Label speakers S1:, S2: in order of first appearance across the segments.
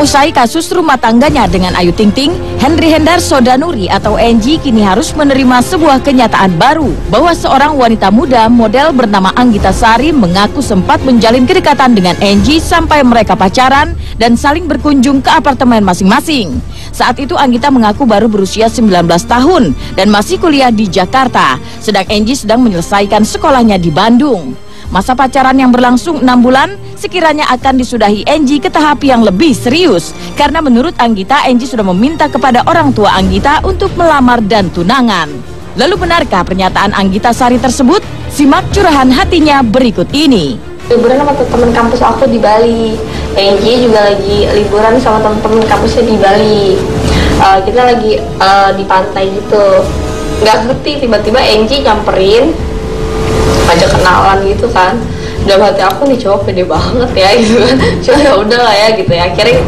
S1: Usai kasus rumah tangganya dengan Ayu Ting Ting, Henry Hendar Sodanuri atau Angie kini harus menerima sebuah kenyataan baru bahwa seorang wanita muda model bernama Anggita Sari mengaku sempat menjalin kedekatan dengan Angie sampai mereka pacaran dan saling berkunjung ke apartemen masing-masing. Saat itu Anggita mengaku baru berusia 19 tahun dan masih kuliah di Jakarta, sedang Angie sedang menyelesaikan sekolahnya di Bandung. Masa pacaran yang berlangsung 6 bulan sekiranya akan disudahi Angie ke tahap yang lebih serius. Karena menurut Anggita, Angie sudah meminta kepada orang tua Anggita untuk melamar dan tunangan. Lalu benarkah pernyataan Anggita Sari tersebut? Simak curahan hatinya berikut ini.
S2: Liburan sama teman kampus aku di Bali. Angie juga lagi liburan sama teman-teman kampusnya di Bali. Kita lagi di pantai gitu. Nggak ngerti, tiba-tiba Angie nyamperin, ajak kenalan gitu kan. Dalam hati aku nih cowok pede banget ya gitu kan. Cuma ya udah lah ya gitu ya. Akhirnya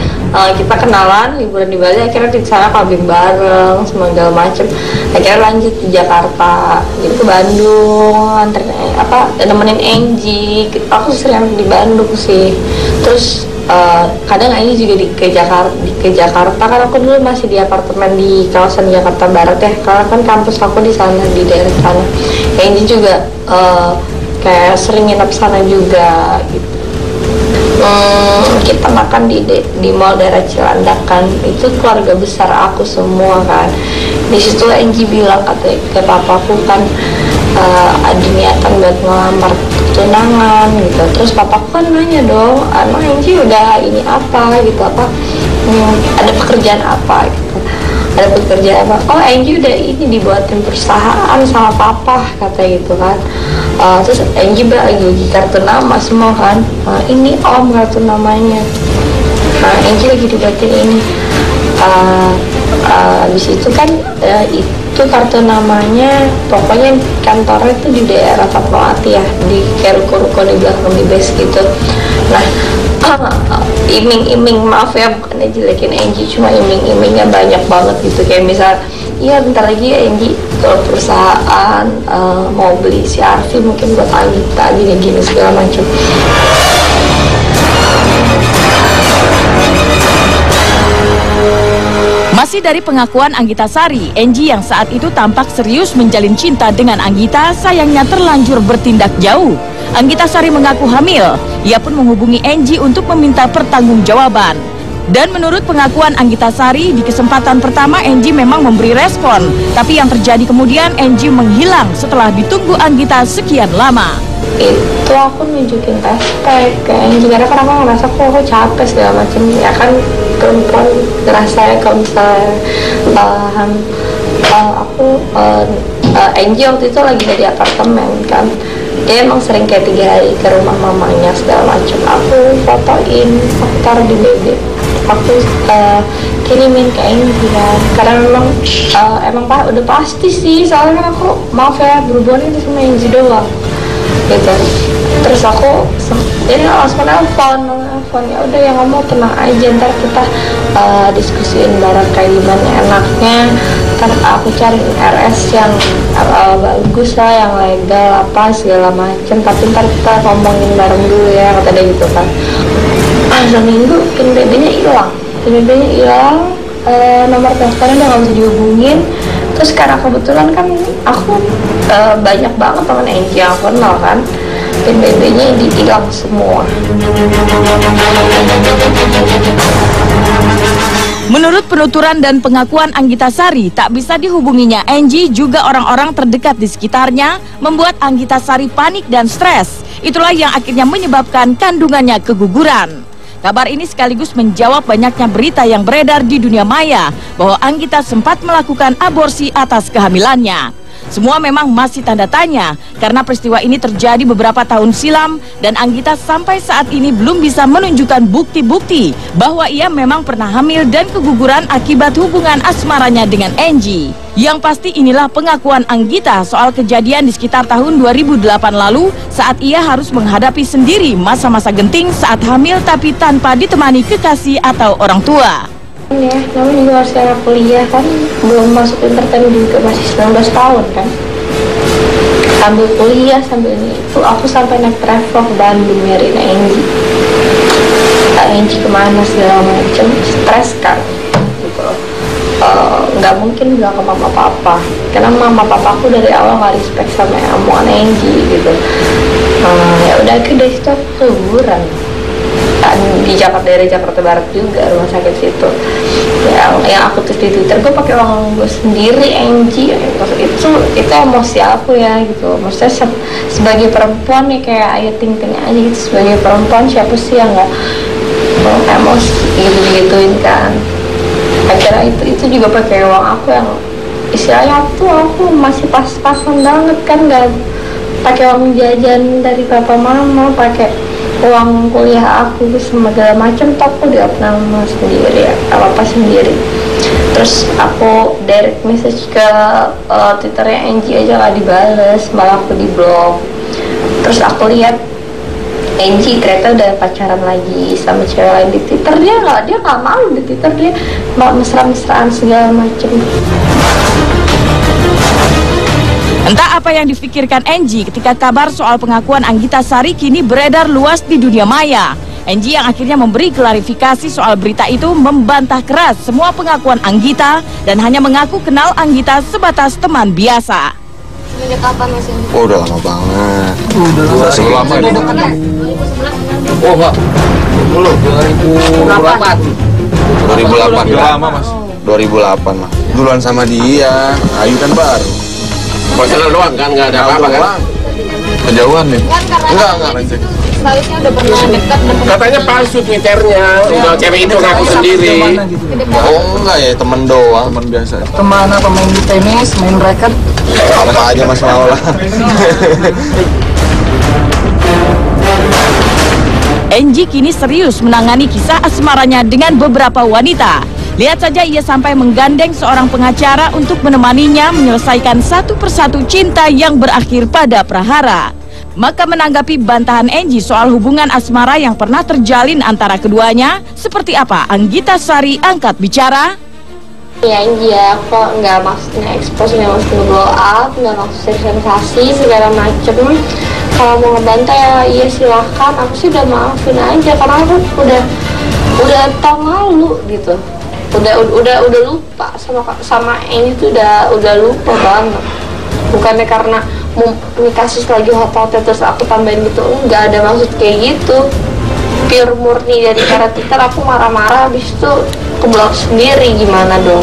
S2: kita kenalan, liburan di Bali, akhirnya di sana clubbing bareng, segala macem. Akhirnya lanjut di Jakarta, jadi ke Bandung, nemenin Angie. Aku sering di Bandung sih. Terus kadang Angie juga ke Jakarta kan aku dulu masih di apartemen di kawasan Jakarta Barat ya, karena kan kampus aku di sana, di daerah sana. Angie juga kayak sering nginep sana juga gitu. Kita makan di mall daerah Cilandak kan, itu keluarga besar aku semua kan. Di situ Angie bilang ke papaku kan ada niatan buat ngelamar tunangan gitu. Terus papaku kan nanya dong, emang Angie udah ini apa gitu, ada pekerjaan apa gitu. Ada pekerjaan apa? Oh, Angie udah ini dibuatin perusahaan sama papa kata gitu kan. Terus Angie lagi kartu nama semua kan. Ini om kartu namanya. Angie lagi dibuatin ini. Habis itu kan itu kartu namanya, pokoknya kantornya itu di daerah Fatmawati ya, di ruko-ruko di belakang di base gitu. Nah, iming-iming, maaf ya bukannya jelekin Angie, cuma iming-imingnya banyak banget gitu. Kayak misal, iya bentar lagi Angie ke perusahaan mau beli si Arfi mungkin buat Anggita gini-gini segala macam.
S1: Masih dari pengakuan Anggita Sari, Angie yang saat itu tampak serius menjalin cinta dengan Anggita sayangnya terlanjur bertindak jauh. Anggita Sari mengaku hamil. Ia pun menghubungi Angie untuk meminta pertanggungjawaban. Dan menurut pengakuan Anggita Sari, di kesempatan pertama Angie memang memberi respon. Tapi yang terjadi kemudian Angie menghilang setelah ditunggu Anggita sekian lama.
S2: Itu aku nunjukin respect ke Angie karena kan aku ngerasa aku capek segala macam ya kan, perempuan ngerasa ya kalau misalnya Angie waktu itu lagi dari apartemen kan, dia emang sering kayak 3 hari ke rumah mamanya segala macam. Aku fotoin, aku taruh di BB, aku kirimin ke Angie kan, karena emang udah pasti sih, soalnya kan aku maaf ya berhubungan itu sama Angie doang gitu. Terus aku jadi langsung nelfon, ya udah yang ngomong tenang aja, ntar kita diskusiin bareng kayak gimana enaknya. Ntar aku cari RS yang bagus lah, yang legal apa segala macem, tapi ntar kita ngomongin bareng dulu ya, kata dia gitu kan. Seminggu pin BB-nya hilang, nomor teleponnya udah gak bisa dihubungin. Terus karena kebetulan kan aku banyak banget teman Angie yang aku kenal kan, pin BB-nya hilang semua.
S1: Menurut penuturan dan pengakuan Anggita Sari, tak bisa dihubunginya Angie juga orang-orang terdekat di sekitarnya membuat Anggita Sari panik dan stres. Itulah yang akhirnya menyebabkan kandungannya keguguran. Kabar ini sekaligus menjawab banyaknya berita yang beredar di dunia maya bahwa Anggita sempat melakukan aborsi atas kehamilannya. Semua memang masih tanda tanya karena peristiwa ini terjadi beberapa tahun silam dan Anggita sampai saat ini belum bisa menunjukkan bukti-bukti bahwa ia memang pernah hamil dan keguguran akibat hubungan asmaranya dengan Angie. Yang pasti inilah pengakuan Anggita soal kejadian di sekitar tahun 2008 lalu saat ia harus menghadapi sendiri masa-masa genting saat hamil tapi tanpa ditemani kekasih atau orang tua.
S2: Ya, namun juga harus secara kuliah kan, belum masuk entertain juga, masih 19 tahun kan. Sambil kuliah, sambil ini, aku sampai naik travel ke Bandung nyariin Angie. Angie kemana segala macem, stres kan gitu loh. Nggak mungkin bilang ke mama papa karena mama papaku dari awal nggak respect sama omongan Angie gitu. Ya udah dari situ aku liburan di Jakarta, daerah Jakarta Barat juga rumah sakit situ. Yang aku tulis di Twitter, gue pakai uang gue sendiri Angie. Itu emosi aku ya gitu. Maksudnya sebagai perempuan nih kayak Ayu Ting Ting aja gitu. Sebagai perempuan siapa sih yang nggak emosi gitu-gituin kan. Akhirnya itu juga pakai uang aku yang istilahnya tuh aku masih pas-pasan banget kan, nggak pakai uang jajan dari papa mama, pakai uang kuliah aku segala macam, aku di nama sendiri ya, apa sendiri. Terus aku direct message ke Twitternya Angie aja nggak dibales, malah aku di blog. Terus aku lihat Angie ternyata udah pacaran lagi sama cewek lain di Twitter. Dia nggak malu di Twitter, dia mesra-mesraan segala macam.
S1: Entah apa yang difikirkan Angie ketika kabar soal pengakuan Anggita Sari kini beredar luas di dunia maya. Angie yang akhirnya memberi klarifikasi soal berita itu membantah keras semua pengakuan Anggita dan hanya mengaku kenal Anggita sebatas teman biasa.
S2: Sejak kapan Mas Angie?
S3: Oh, udah lama banget.
S4: Udah
S3: Sebelum lama ini.
S2: 2011.
S4: Oh, Pak. Dulu 2008.
S3: 2008. Udah lama, Mas. 2008 lah. Duluan sama dia. Ayu kan baru.
S4: Personal doang kan, nggak ada apa-apa kan?
S3: Kejauhan nih. Enggak.
S2: Selanjutnya udah pernah dekat dan
S4: Katanya palsu Twitternya, udah cewek itu ngaku sendiri.
S3: Oh, enggak ya, temen doang, temen biasa.
S5: Teman apa main di tenis, main racket.
S3: Apa aja Mas mau lah.
S1: Angie kini serius menangani kisah asmaranya dengan beberapa wanita. Lihat saja ia sampai menggandeng seorang pengacara untuk menemaninya menyelesaikan satu persatu cinta yang berakhir pada prahara. Maka menanggapi bantahan Angie soal hubungan asmara yang pernah terjalin antara keduanya, seperti apa Anggita Sari angkat bicara?
S2: ya Angie ya, kok nggak maksudnya expose, nggak maksudnya blow up, nggak maksudnya sensasi segala macem. Kalau mau ngebantah ya iya silahkan, aku sih udah maafin aja karena aku udah tau malu gitu. Udah lupa sama ini tuh udah lupa banget. Bukannya karena ini kasus lagi hot-hotnya terus aku tambahin gitu, nggak ada maksud kayak gitu. Pure murni dari cara Twitter, aku marah-marah habis itu aku blok sendiri, gimana dong.